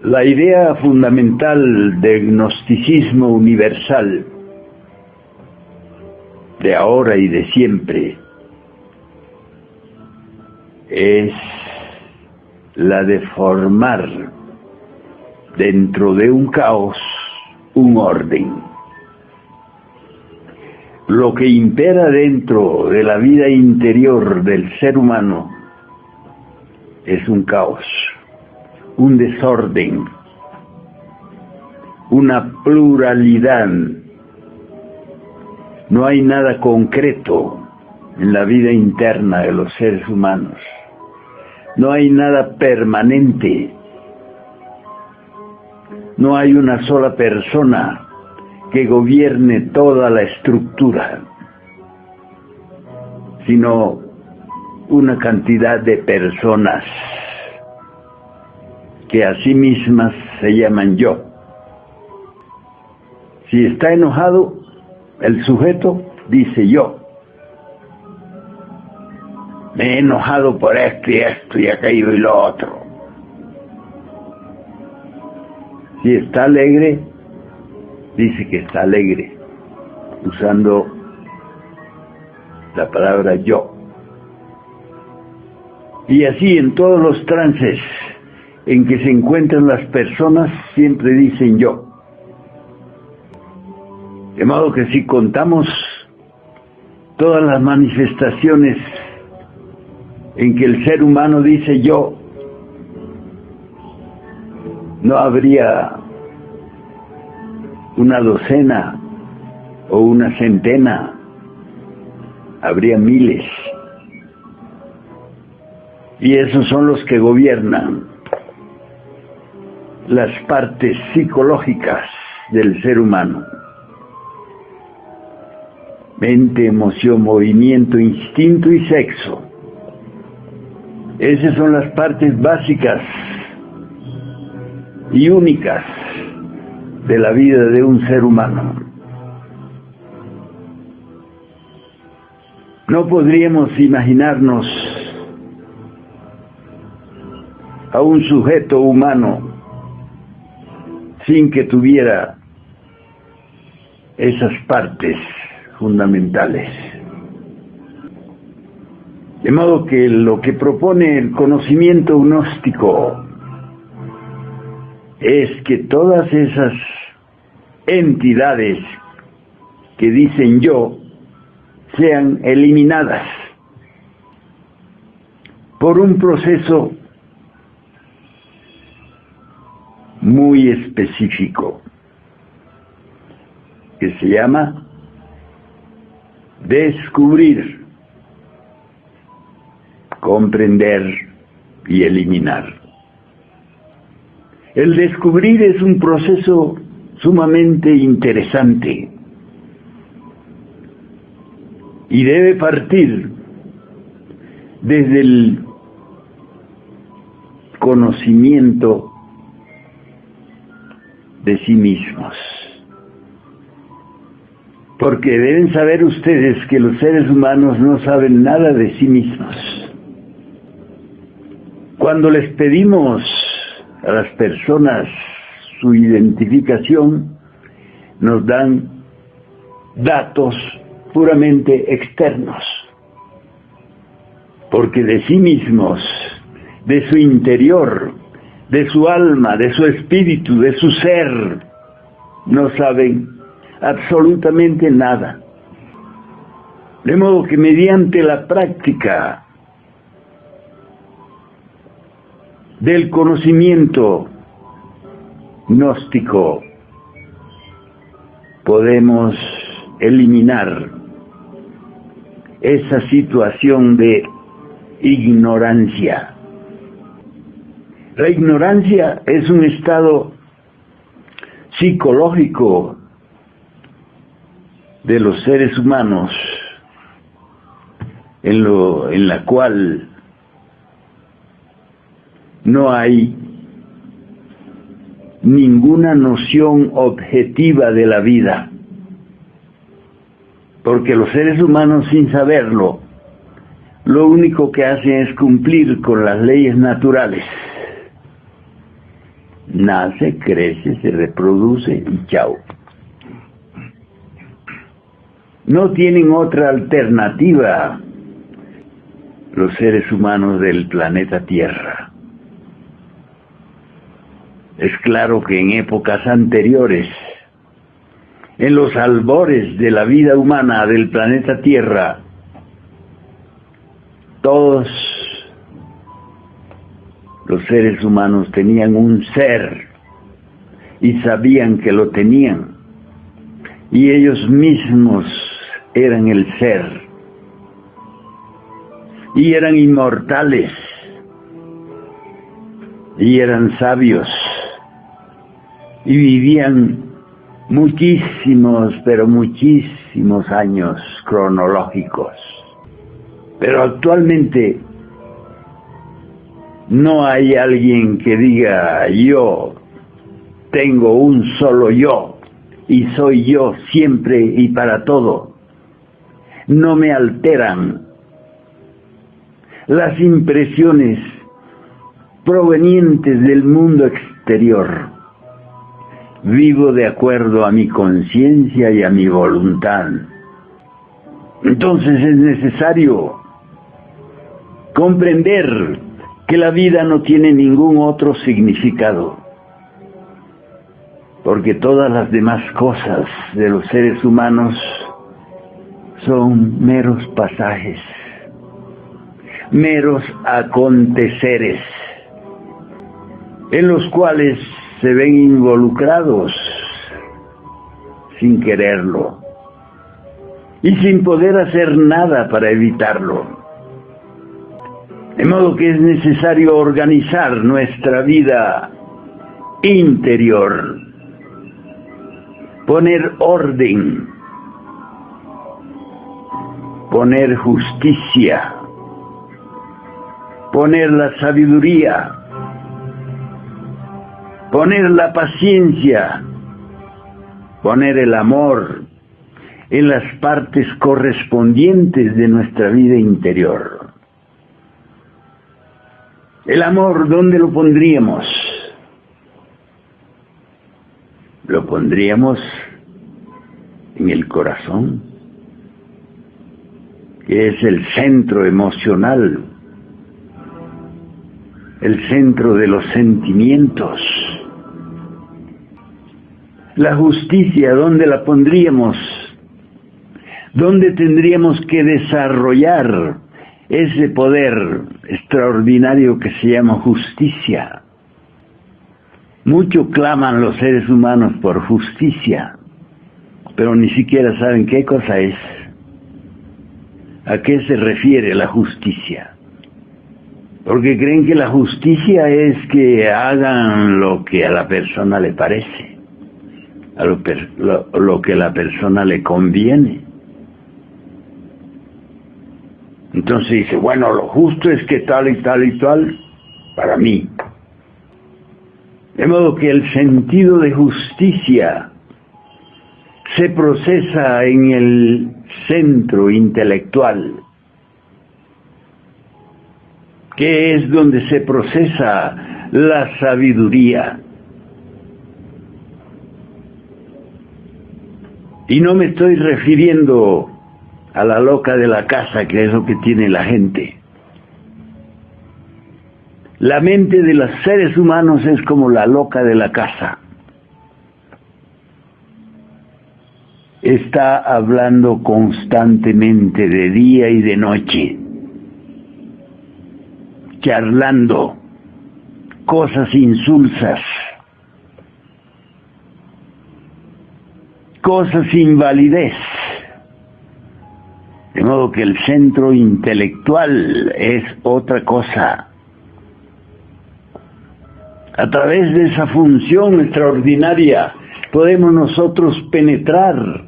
La idea fundamental del gnosticismo universal, de ahora y de siempre, es la de formar dentro de un caos un orden. Lo que impera dentro de la vida interior del ser humano es un caos, un desorden, una pluralidad. No hay nada concreto en la vida interna de los seres humanos. No hay nada permanente. No hay una sola persona que gobierne toda la estructura, sino una cantidad de personas que a sí mismas se llaman yo. Si está enojado, el sujeto dice yo. Me he enojado por esto y aquello y lo otro. Si está alegre, dice que está alegre, usando la palabra yo. Y así en todos los trances en que se encuentran las personas, siempre dicen yo. De modo que si contamos todas las manifestaciones en que el ser humano dice yo, no habría una docena o una centena, habría miles. Y esos son los que gobiernan las partes psicológicas del ser humano. Mente, emoción, movimiento, instinto y sexo. Esas son las partes básicas y únicas de la vida de un ser humano. No podríamos imaginarnos a un sujeto humano sin que tuviera esas partes fundamentales. De modo que lo que propone el conocimiento gnóstico es que todas esas entidades que dicen yo sean eliminadas por un proceso muy específico que se llama descubrir, comprender y eliminar. El descubrir es un proceso sumamente interesante y debe partir desde el conocimiento de sí mismos. Porque deben saber ustedes que los seres humanos no saben nada de sí mismos. Cuando les pedimos a las personas su identificación, nos dan datos puramente externos. Porque de sí mismos, de su interior, de su alma, de su espíritu, de su ser, no saben absolutamente nada. De modo que mediante la práctica del conocimiento gnóstico podemos eliminar esa situación de ignorancia. La ignorancia es un estado psicológico de los seres humanos en la cual no hay ninguna noción objetiva de la vida, porque los seres humanos, sin saberlo, lo único que hacen es cumplir con las leyes naturales Nace, crece, se reproduce y chao. No tienen otra alternativa los seres humanos del planeta Tierra. Es claro que en épocas anteriores, en los albores de la vida humana del planeta Tierra, todos los seres humanos tenían un ser y sabían que lo tenían, y ellos mismos eran el ser y eran inmortales y eran sabios y vivían muchísimos, pero muchísimos años cronológicos. Pero actualmente no hay alguien que diga: yo tengo un solo yo y soy yo siempre y para todo. No me alteran las impresiones provenientes del mundo exterior. Vivo de acuerdo a mi conciencia y a mi voluntad. Entonces es necesario comprender que la vida no tiene ningún otro significado, porque todas las demás cosas de los seres humanos son meros pasajes, meros aconteceres, en los cuales se ven involucrados sin quererlo y sin poder hacer nada para evitarlo. De modo que es necesario organizar nuestra vida interior, poner orden, poner justicia, poner la sabiduría, poner la paciencia, poner el amor en las partes correspondientes de nuestra vida interior. El amor, ¿dónde lo pondríamos? Lo pondríamos en el corazón, que es el centro emocional, el centro de los sentimientos. La justicia, ¿dónde la pondríamos? ¿Dónde tendríamos que desarrollar ese poder extraordinario que se llama justicia? Mucho claman los seres humanos por justicia, pero ni siquiera saben qué cosa es. ¿A qué se refiere la justicia? Porque creen que la justicia es que hagan lo que a la persona le parece, a lo que a la persona le conviene. Entonces dice, bueno, lo justo es que tal y tal y tal para mí. De modo que el sentido de justicia se procesa en el centro intelectual, que es donde se procesa la sabiduría. Y no me estoy refiriendo a la loca de la casa, que es lo que tiene la gente. La mente de los seres humanos es como la loca de la casa. Está hablando constantemente de día y de noche, charlando cosas insulsas, cosas sin validez. De modo que el centro intelectual es otra cosa. A través de esa función extraordinaria podemos nosotros penetrar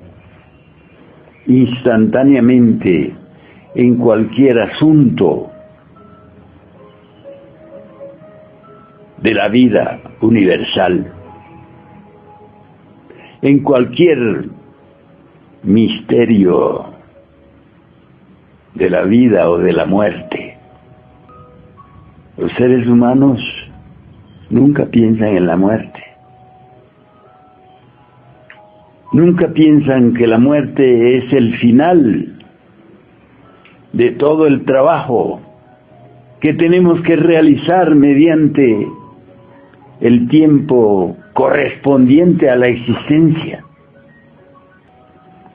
instantáneamente en cualquier asunto de la vida universal, en cualquier misterio de la vida o de la muerte. Los seres humanos nunca piensan en la muerte. Nunca piensan que la muerte es el final de todo el trabajo que tenemos que realizar mediante el tiempo correspondiente a la existencia.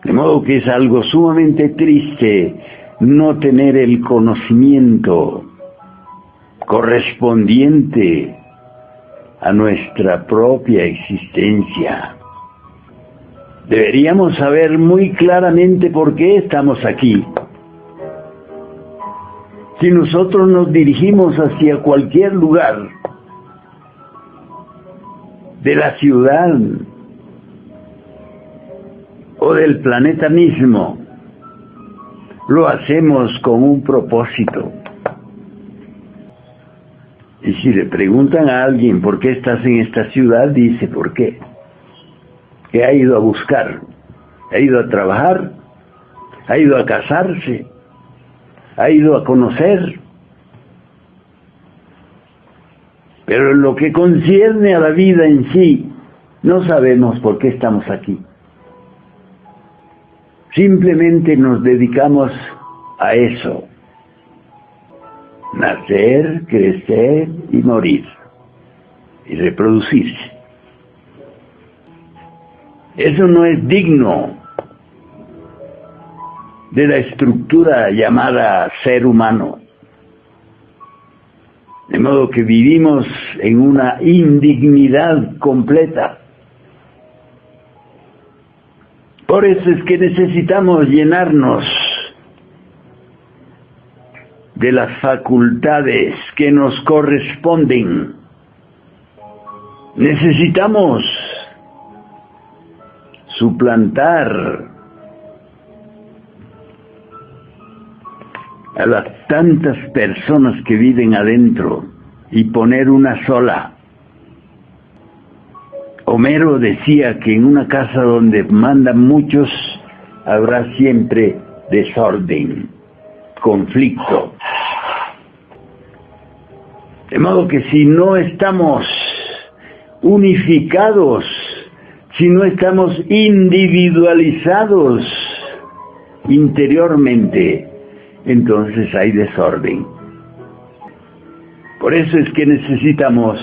De modo que es algo sumamente triste no tener el conocimiento correspondiente a nuestra propia existencia. Deberíamos saber muy claramente por qué estamos aquí. Si nosotros nos dirigimos hacia cualquier lugar de la ciudad o del planeta mismo, lo hacemos con un propósito. Y si le preguntan a alguien por qué estás en esta ciudad, dice por qué. Que ha ido a buscar, ha ido a trabajar, ha ido a casarse, ha ido a conocer. Pero en lo que concierne a la vida en sí, no sabemos por qué estamos aquí. Simplemente nos dedicamos a eso: nacer, crecer y morir, y reproducirse. Eso no es digno de la estructura llamada ser humano. De modo que vivimos en una indignidad completa. Por eso es que necesitamos llenarnos de las facultades que nos corresponden. Necesitamos suplantar a las tantas personas que viven adentro y poner una sola. Homero decía que en una casa donde mandan muchos habrá siempre desorden, conflicto. De modo que si no estamos unificados, si no estamos individualizados interiormente, entonces hay desorden. Por eso es que necesitamos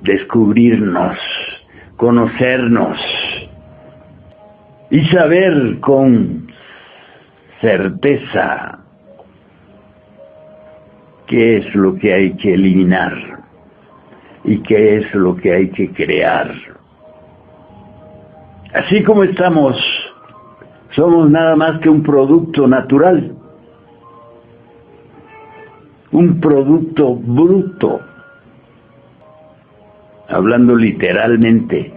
descubrirnos, conocernos y saber con certeza qué es lo que hay que eliminar y qué es lo que hay que crear. Así como estamos, somos nada más que un producto natural, un producto bruto, hablando literalmente.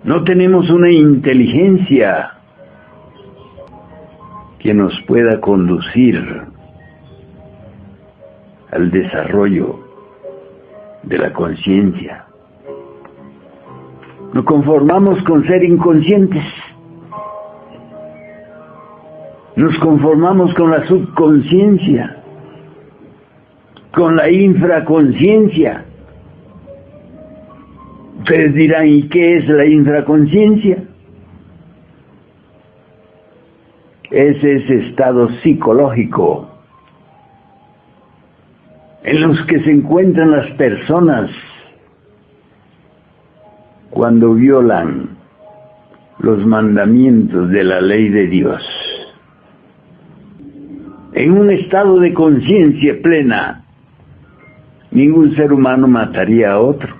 No tenemos una inteligencia que nos pueda conducir al desarrollo de la conciencia. Nos conformamos con ser inconscientes. Nos conformamos con la subconsciencia, con la infraconsciencia. Ustedes dirán, ¿y qué es la infraconsciencia? Es ese estado psicológico en los que se encuentran las personas cuando violan los mandamientos de la ley de Dios. En un estado de conciencia plena, ningún ser humano mataría a otro.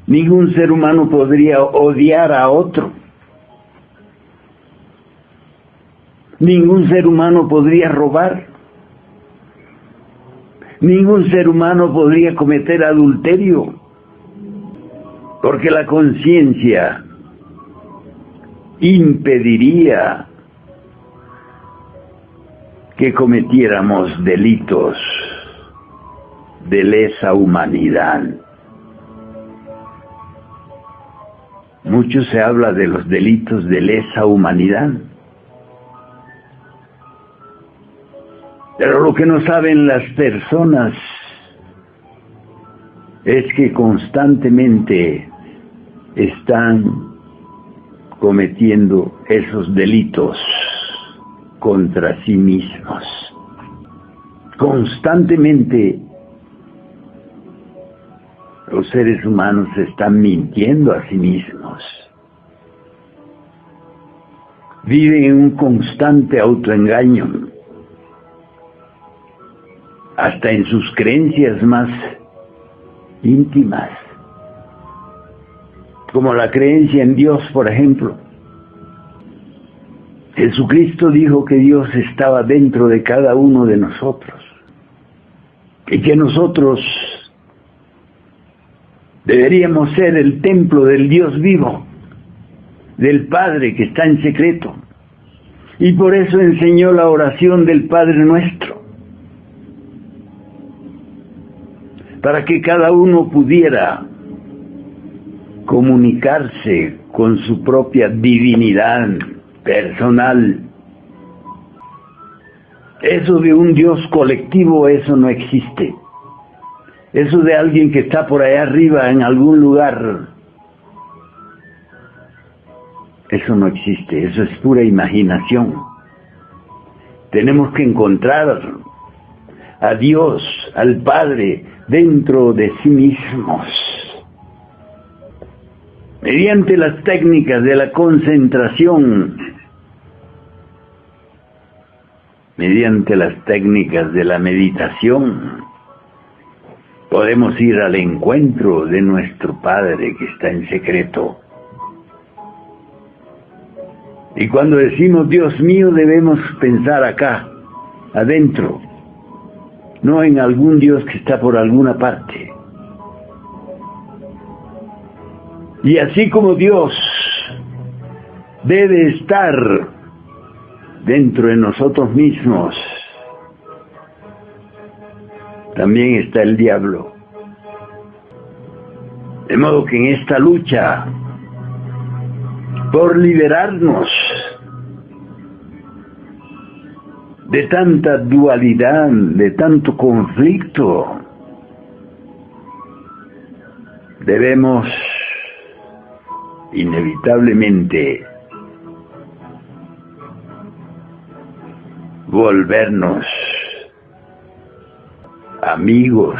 Ningún ser humano podría odiar a otro. Ningún ser humano podría robar. Ningún ser humano podría cometer adulterio. Porque la conciencia impediría que cometiéramos delitos de lesa humanidad. Mucho se habla de los delitos de lesa humanidad. Pero lo que no saben las personas es que constantemente están cometiendo esos delitos contra sí mismos. Constantemente los seres humanos se están mintiendo a sí mismos. Viven en un constante autoengaño, hasta en sus creencias más íntimas, como la creencia en Dios, por ejemplo. Jesucristo dijo que Dios estaba dentro de cada uno de nosotros y que nosotros deberíamos ser el templo del Dios vivo, del Padre que está en secreto, y por eso enseñó la oración del Padre Nuestro, para que cada uno pudiera comunicarse con su propia divinidad personal. Eso de un Dios colectivo, eso no existe. Eso de alguien que está por allá arriba en algún lugar, eso no existe, eso es pura imaginación. Tenemos que encontrar a Dios, al Padre, dentro de sí mismos. Mediante las técnicas de la concentración, mediante las técnicas de la meditación, podemos ir al encuentro de nuestro Padre que está en secreto. Y cuando decimos Dios mío, debemos pensar acá, adentro, no en algún Dios que está por alguna parte. Y así como Dios debe estar dentro de nosotros mismos, también está el diablo. De modo que en esta lucha por liberarnos de tanta dualidad, de tanto conflicto, debemos inevitablemente volvernos amigos,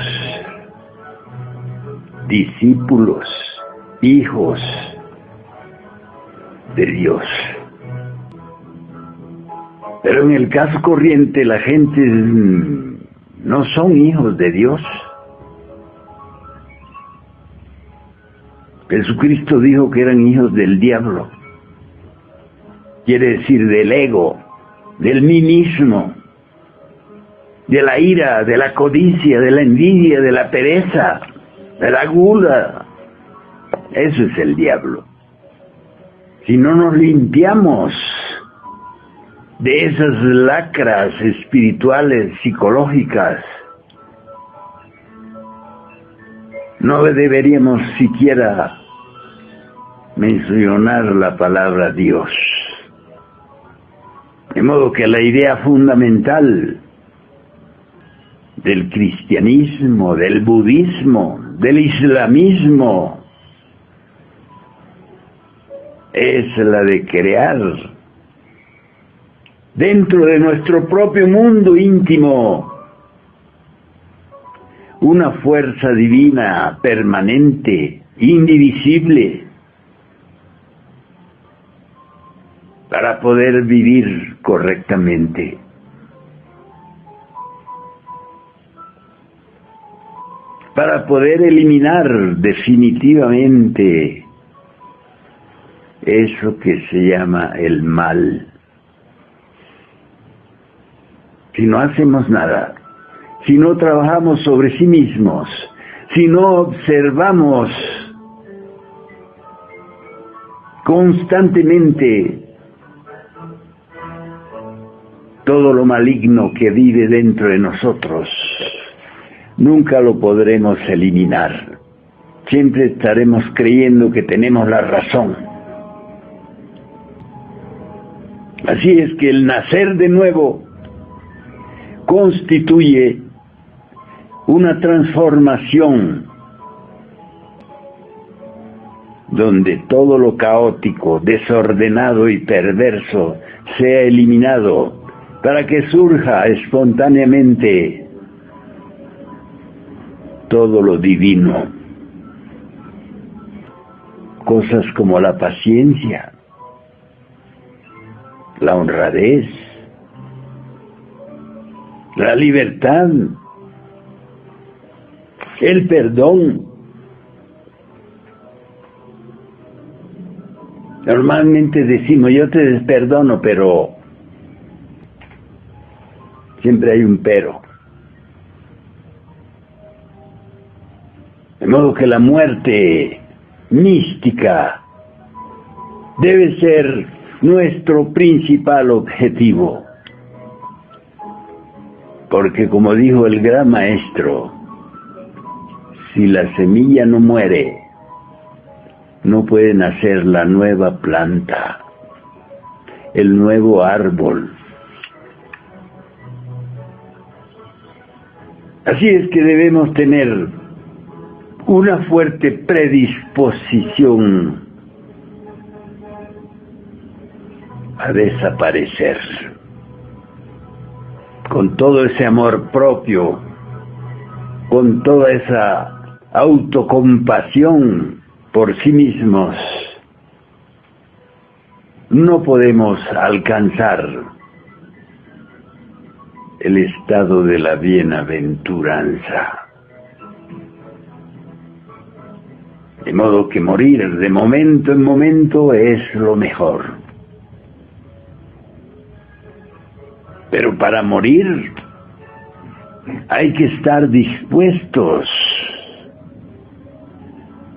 discípulos, hijos de Dios. Pero en el caso corriente la gente no son hijos de Dios. Jesucristo dijo que eran hijos del diablo. Quiere decir del ego, del mí mismo, de la ira, de la codicia, de la envidia, de la pereza, de la gula. Eso es el diablo. Si no nos limpiamos de esas lacras espirituales, psicológicas, no deberíamos siquiera mencionar la palabra Dios. De modo que la idea fundamental del cristianismo, del budismo, del islamismo, es la de crear dentro de nuestro propio mundo íntimo una fuerza divina permanente, indivisible, para poder vivir correctamente. Para poder eliminar definitivamente eso que se llama el mal. Si no hacemos nada, si no trabajamos sobre sí mismos, si no observamos constantemente todo lo maligno que vive dentro de nosotros, nunca lo podremos eliminar. Siempre estaremos creyendo que tenemos la razón. Así es que el nacer de nuevo constituye una transformación donde todo lo caótico, desordenado y perverso sea eliminado para que surja espontáneamente todo lo divino. Cosas como la paciencia, la honradez, la libertad, el perdón. Normalmente decimos, yo te perdono, pero siempre hay un pero. De modo que la muerte mística debe ser nuestro principal objetivo. Porque como dijo el gran maestro, si la semilla no muere, no puede nacer la nueva planta, el nuevo árbol. Así es que debemos tener una fuerte predisposición a desaparecer, con todo ese amor propio, con toda esa autocompasión por sí mismos. No podemos alcanzar el estado de la bienaventuranza. De modo que morir de momento en momento es lo mejor. Pero para morir hay que estar dispuestos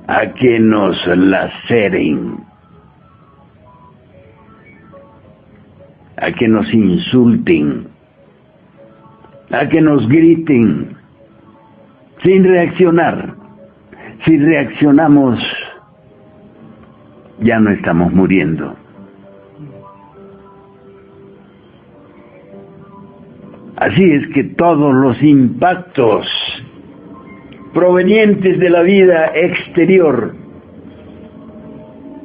a que nos laceren, a que nos insulten, a que nos griten, sin reaccionar. Si reaccionamos, ya no estamos muriendo. Así es que todos los impactos provenientes de la vida exterior,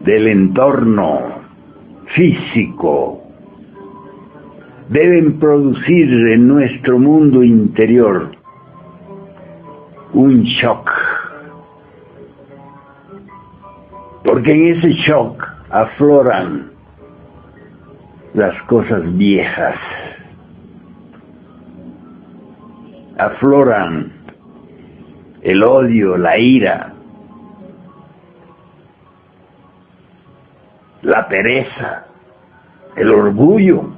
del entorno físico, deben producir en nuestro mundo interior un shock. Porque en ese shock afloran las cosas viejas, afloran el odio, la ira, la pereza, el orgullo.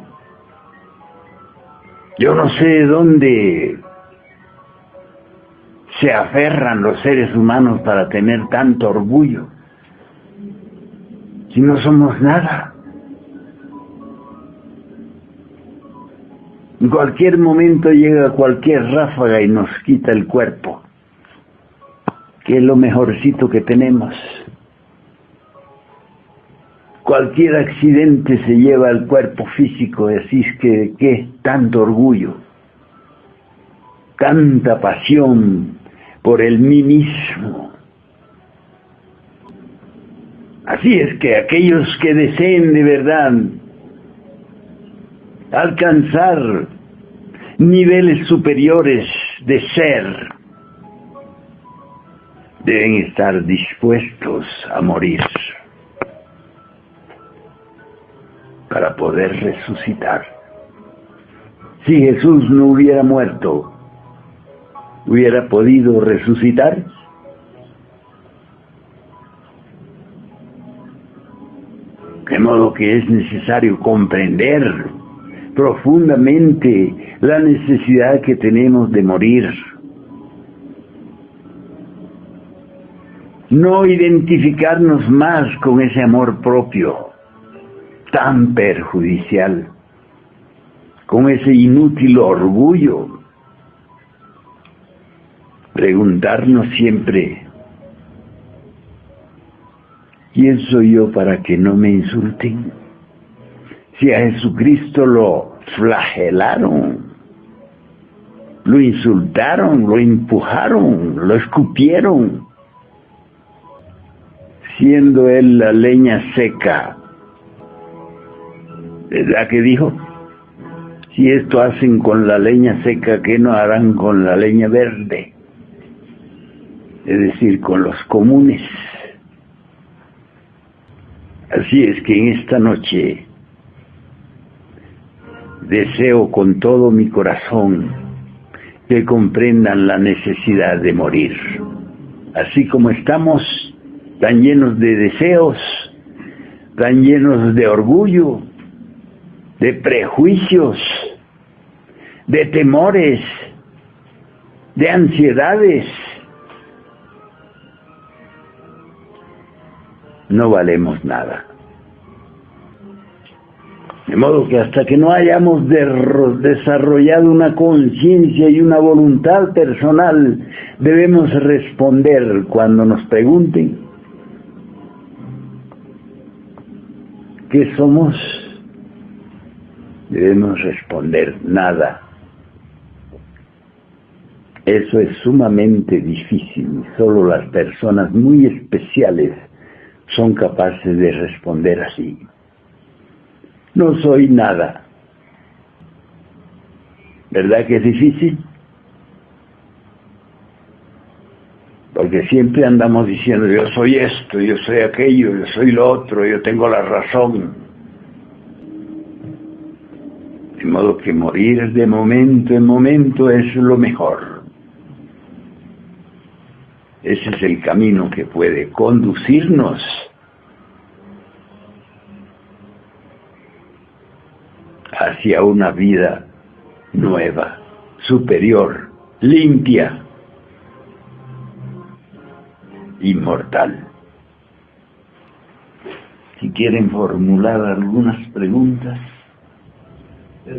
Yo no sé dónde se aferran los seres humanos para tener tanto orgullo, si no somos nada. En cualquier momento llega cualquier ráfaga y nos quita el cuerpo, que es lo mejorcito que tenemos. Cualquier accidente se lleva al cuerpo físico, así es que ¿qué? Tanto orgullo, tanta pasión por el mí mismo. Así es que aquellos que deseen de verdad alcanzar niveles superiores de ser, deben estar dispuestos a morir para poder resucitar. Si Jesús no hubiera muerto, ¿hubiera podido resucitar? De modo que es necesario comprender profundamente la necesidad que tenemos de morir. No identificarnos más con ese amor propio tan perjudicial, con ese inútil orgullo. Preguntarnos siempre, ¿quién soy yo para que no me insulten? Si a Jesucristo lo flagelaron, lo insultaron, lo empujaron, lo escupieron, siendo él la leña seca. ¿Verdad que dijo? Si esto hacen con la leña seca, ¿qué no harán con la leña verde? Es decir, con los comunes. Así es que en esta noche deseo con todo mi corazón que comprendan la necesidad de morir. Así como estamos tan llenos de deseos, tan llenos de orgullo, de prejuicios, de temores, de ansiedades, no valemos nada. De modo que hasta que no hayamos desarrollado una conciencia y una voluntad personal, debemos responder cuando nos pregunten ¿qué somos? Debemos responder nada. Eso es sumamente difícil. Solo las personas muy especiales son capaces de responder así. No soy nada. ¿Verdad que es difícil? Porque siempre andamos diciendo, yo soy esto, yo soy aquello, yo soy lo otro, yo tengo la razón. De modo que morir de momento en momento es lo mejor. Ese es el camino que puede conducirnos hacia una vida nueva, superior, limpia, inmortal. Si quieren formular algunas preguntas.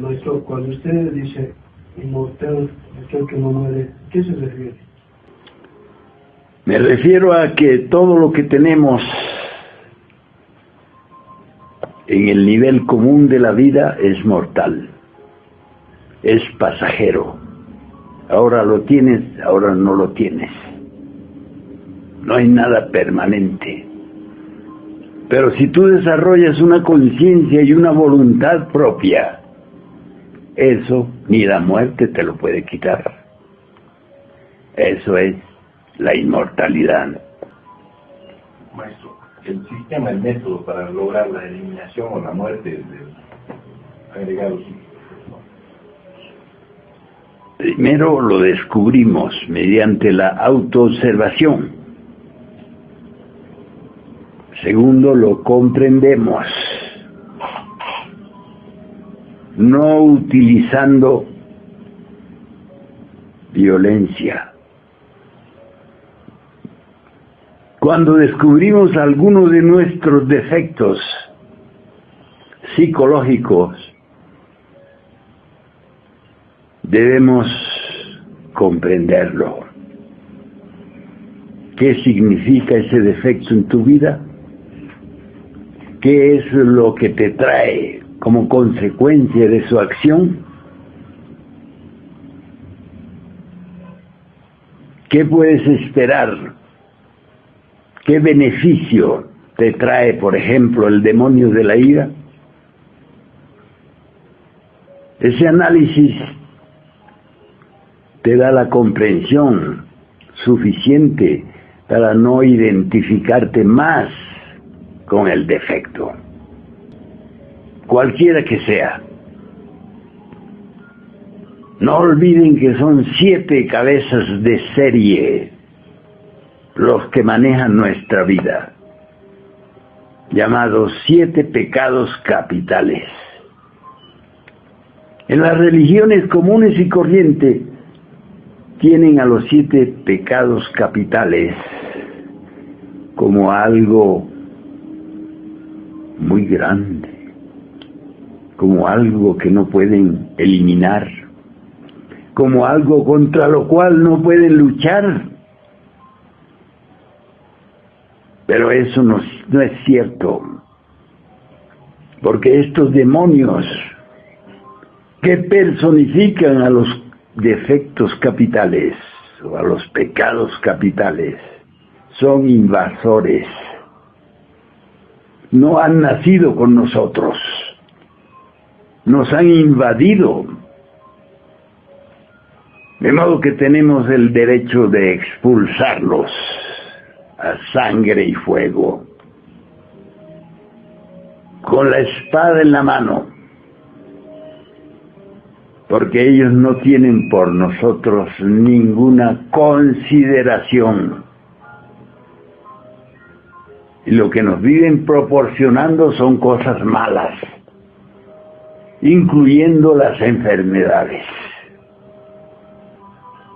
Maestro, cuando usted dice inmortal, aquel que no muere, ¿qué se refiere? Me refiero a que todo lo que tenemos en el nivel común de la vida es mortal, es pasajero. Ahora lo tienes, ahora no lo tienes. No hay nada permanente. Pero si tú desarrollas una conciencia y una voluntad propia, eso ni la muerte te lo puede quitar. Eso es la inmortalidad. Maestro, el sistema, el método para lograr la eliminación o la muerte de agregados. Primero lo descubrimos mediante la autoobservación. Segundo, lo comprendemos, no utilizando violencia. Cuando descubrimos algunos de nuestros defectos psicológicos, debemos comprenderlo. ¿Qué significa ese defecto en tu vida? ¿Qué es lo que te trae como consecuencia de su acción? ¿Qué puedes esperar? ¿Qué beneficio te trae, por ejemplo, el demonio de la ira? Ese análisis te da la comprensión suficiente para no identificarte más con el defecto, cualquiera que sea. No olviden que son 7 cabezas de serie los que manejan nuestra vida, llamados 7 pecados capitales. En las religiones comunes y corrientes tienen a los 7 pecados capitales como algo muy grande, como algo que no pueden eliminar, como algo contra lo cual no pueden luchar. Pero eso no es cierto, porque estos demonios que personifican a los defectos capitales o a los pecados capitales son invasores. No han nacido con nosotros, nos han invadido, de modo que tenemos el derecho de expulsarlos a sangre y fuego, con la espada en la mano, porque ellos no tienen por nosotros ninguna consideración. Y lo que nos viven proporcionando son cosas malas, incluyendo las enfermedades.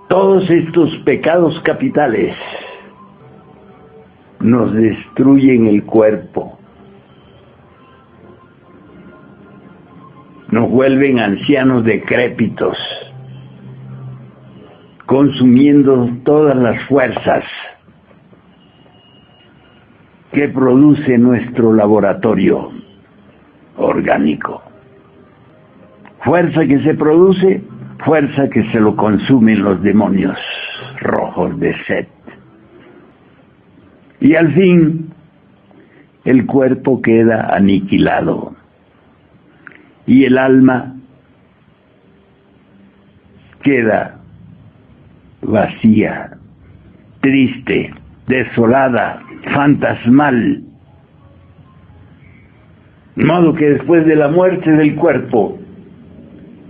Todos estos pecados capitales nos destruyen el cuerpo, nos vuelven ancianos decrépitos, consumiendo todas las fuerzas que produce nuestro laboratorio orgánico. Fuerza que se produce, fuerza que se lo consumen los demonios rojos de Set. Y al fin, el cuerpo queda aniquilado y el alma queda vacía, triste, desolada, fantasmal. De modo que después de la muerte del cuerpo,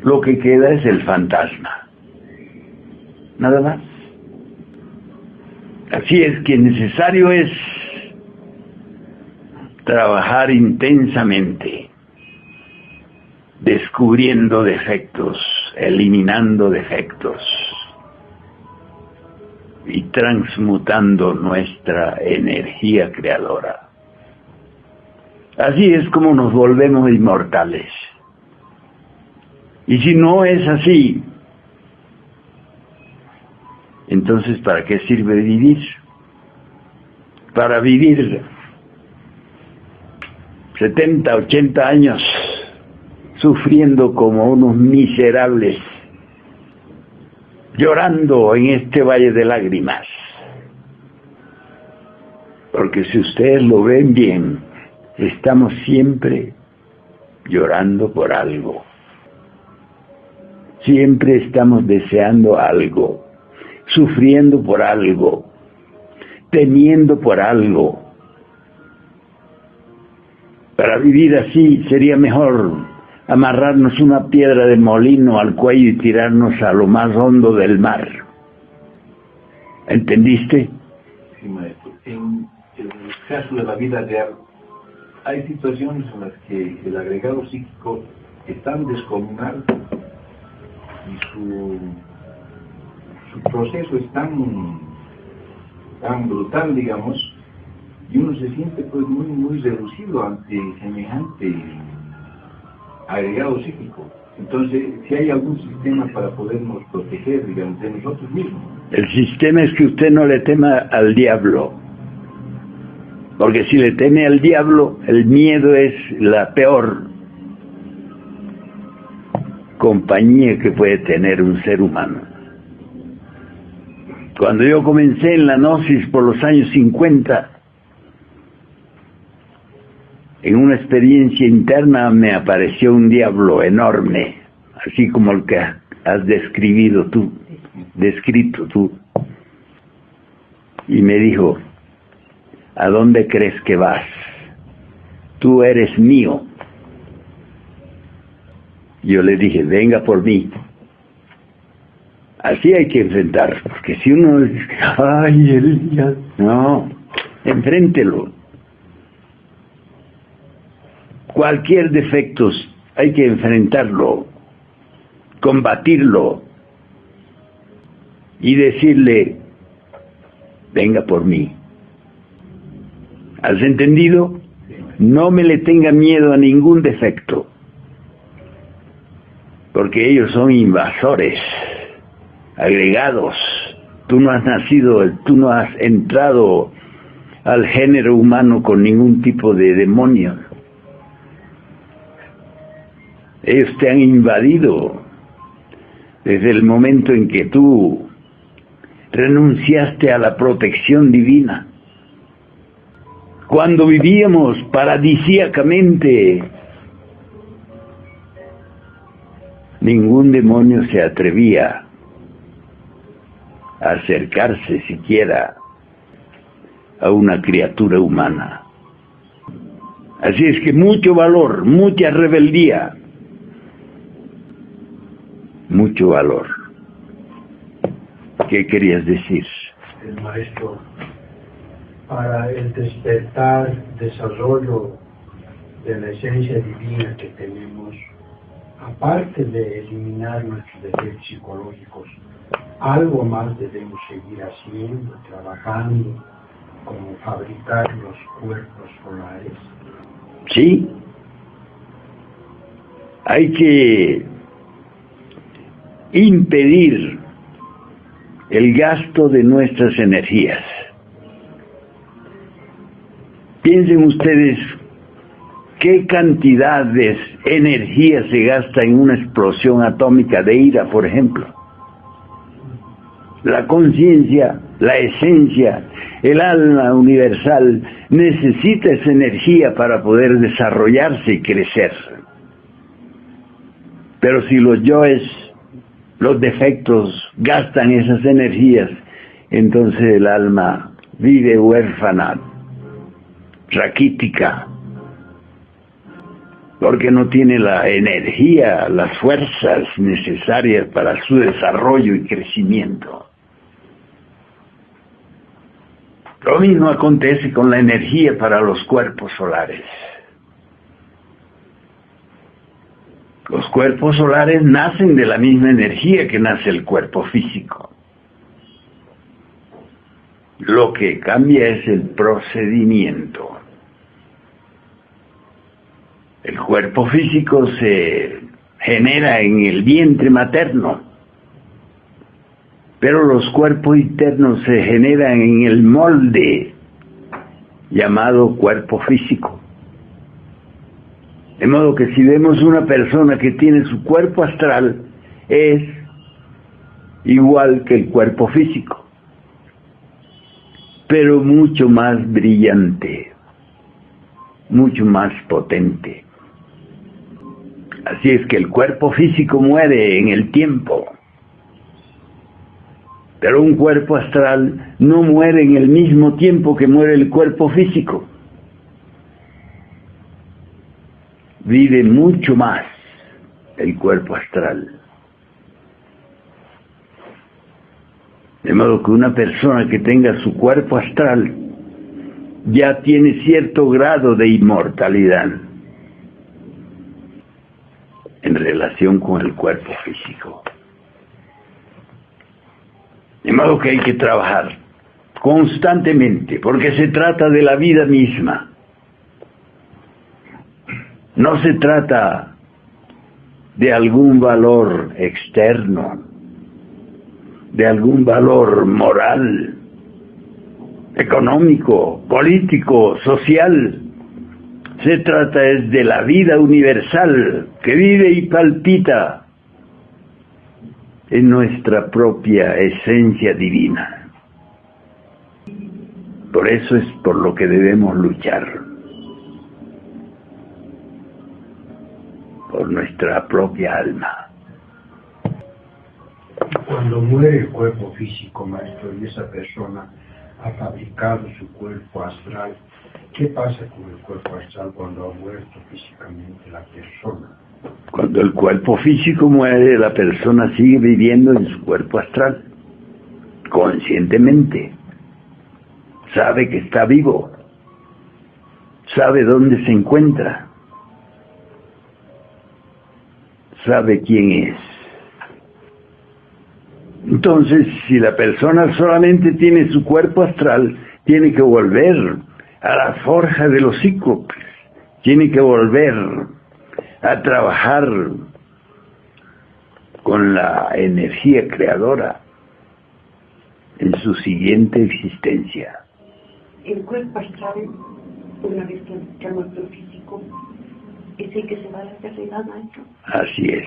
lo que queda es el fantasma. Nada más. Así es que necesario es trabajar intensamente, descubriendo defectos, eliminando defectos y transmutando nuestra energía creadora. Así es como nos volvemos inmortales. Y si no es así, entonces ¿para qué sirve vivir? Para vivir 70, 80 años sufriendo como unos miserables, llorando en este valle de lágrimas. Porque si ustedes lo ven bien, estamos siempre llorando por algo. Siempre estamos deseando algo, sufriendo por algo, temiendo por algo. Para vivir así sería mejor amarrarnos una piedra de molino al cuello y tirarnos a lo más hondo del mar. ¿Entendiste? Sí, maestro. En el caso de la vida real, hay situaciones en las que el agregado psíquico es tan descomunal y su proceso es tan brutal, digamos, y uno se siente pues muy reducido ante semejante agregado psíquico. Entonces, si hay algún sistema para podernos proteger, digamos, de nosotros mismos. El sistema es que usted no le tema al diablo, porque si le teme al diablo, el miedo es la peor compañía que puede tener un ser humano. Cuando yo comencé en la gnosis por los años 50, en una experiencia interna me apareció un diablo enorme, así como el que has descrito tú, y me dijo: ¿a dónde crees que vas? Tú eres mío. Yo le dije: venga por mí. Así hay que enfrentar, porque si uno dice: ay, él ya... No, enfréntelo. Cualquier defecto hay que enfrentarlo, combatirlo y decirle: venga por mí. ¿Has entendido? No me le tenga miedo a ningún defecto, porque ellos son invasores, agregados. Tú no has nacido, tú no has entrado al género humano con ningún tipo de demonio. Ellos te han invadido, desde el momento en que tú renunciaste a la protección divina. Cuando vivíamos paradisíacamente, ningún demonio se atrevía a acercarse siquiera a una criatura humana. Así es que mucho valor, mucha rebeldía, mucho valor. ¿Qué querías decir? El maestro, para el despertar, desarrollo de la esencia divina que tenemos, aparte de eliminar nuestros defectos psicológicos, algo más debemos seguir haciendo, trabajando, como fabricar los cuerpos solares. Sí, hay que impedir el gasto de nuestras energías. Piensen ustedes qué cantidad de energía se gasta en una explosión atómica de ira, por ejemplo. La conciencia, la esencia, el alma universal necesita esa energía para poder desarrollarse y crecer. Pero si los yoes, los defectos, gastan esas energías, entonces el alma vive huérfana, raquítica, porque no tiene la energía, las fuerzas necesarias para su desarrollo y crecimiento. Lo mismo acontece con la energía para los cuerpos solares. Los cuerpos solares nacen de la misma energía que nace el cuerpo físico. Lo que cambia es el procedimiento. El cuerpo físico se genera en el vientre materno, pero los cuerpos internos se generan en el molde llamado cuerpo físico. De modo que si vemos una persona que tiene su cuerpo astral, es igual que el cuerpo físico, pero mucho más brillante, mucho más potente. Así es que el cuerpo físico muere en el tiempo, pero un cuerpo astral no muere en el mismo tiempo que muere el cuerpo físico. Vive mucho más el cuerpo astral. De modo que una persona que tenga su cuerpo astral ya tiene cierto grado de inmortalidad en relación con el cuerpo físico. De modo que hay que trabajar constantemente, porque se trata de la vida misma. No se trata de algún valor externo, de algún valor moral, económico, político, social. Se trata es de la vida universal que vive y palpita en nuestra propia esencia divina. Por eso es por lo que debemos luchar, por nuestra propia alma. Cuando muere el cuerpo físico, maestro, y esa persona ha fabricado su cuerpo astral, ¿qué pasa con el cuerpo astral cuando ha muerto físicamente la persona? Cuando el cuerpo físico muere, la persona sigue viviendo en su cuerpo astral, conscientemente. Sabe que está vivo, sabe dónde se encuentra, sabe quién es. Entonces, si la persona solamente tiene su cuerpo astral, tiene que volver a la forja de los cíclopes, tiene que volver a trabajar con la energía creadora en su siguiente existencia. El cuerpo astral, una vez que ya nuestro físico, es el que se va a la eternidad, maestro. Así es.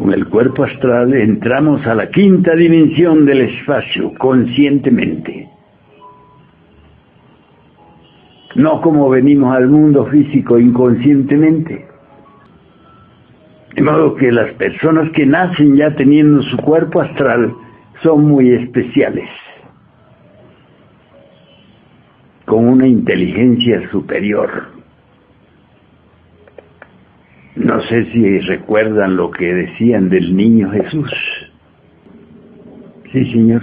Con el cuerpo astral entramos a la quinta dimensión del espacio conscientemente. No como venimos al mundo físico inconscientemente. De modo que las personas que nacen ya teniendo su cuerpo astral son muy especiales, con una inteligencia superior. No sé si recuerdan lo que decían del niño Jesús. Sí, señor.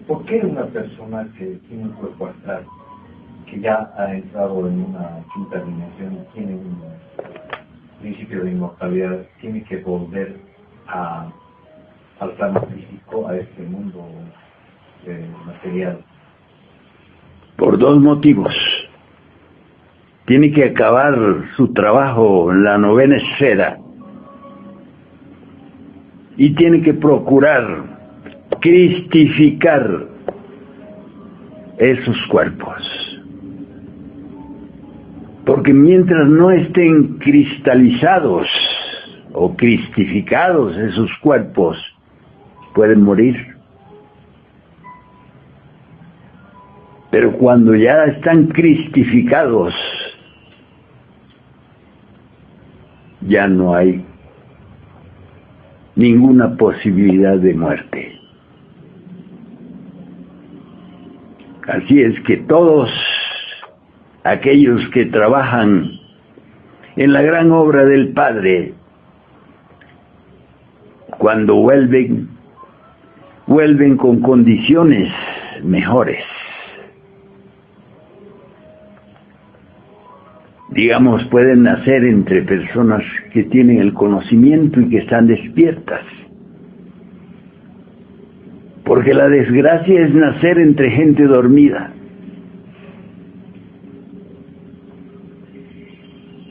¿Por qué una persona que tiene un cuerpo astral, que ya ha entrado en una quinta dimensión, tiene un principio de inmortalidad, tiene que volver al plano físico, a este mundo material? Por dos motivos. Tiene que acabar su trabajo en la novena esfera y tiene que procurar cristificar esos cuerpos. Porque mientras no estén cristalizados o cristificados esos cuerpos, pueden morir. Pero cuando ya están cristificados, ya no hay ninguna posibilidad de muerte. Así es que todos aquellos que trabajan en la gran obra del Padre, cuando vuelven con condiciones mejores. Digamos, pueden nacer entre personas que tienen el conocimiento y que están despiertas. Porque la desgracia es nacer entre gente dormida.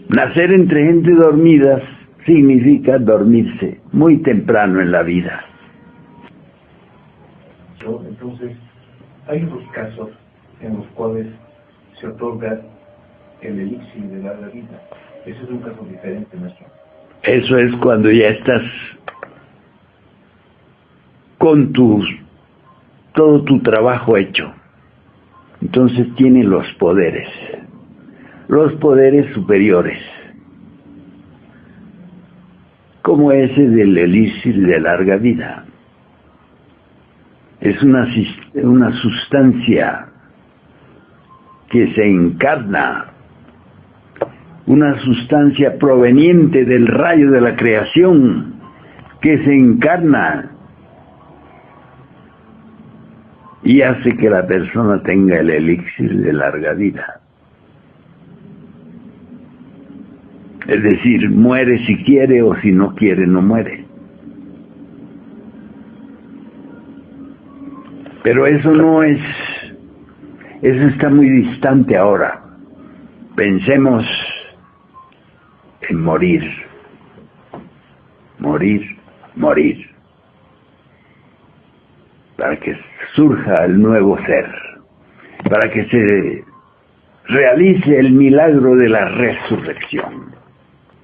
Nacer entre gente dormida significa dormirse muy temprano en la vida. Entonces, hay unos casos en los cuales se otorga el elixir de larga vida. Ese es un caso diferente, maestro. Eso es cuando ya estás con todo tu trabajo hecho. Entonces tienen los poderes superiores, como ese del elixir de larga vida. Es una sustancia que se encarna, una sustancia proveniente del rayo de la creación que se encarna y hace que la persona tenga el elixir de larga vida. Es decir, muere si quiere o si no quiere, no muere. Pero eso eso está muy distante ahora. Pensemos en morir, para que surja el nuevo ser, para que se realice el milagro de la resurrección.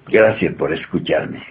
Gracias por escucharme.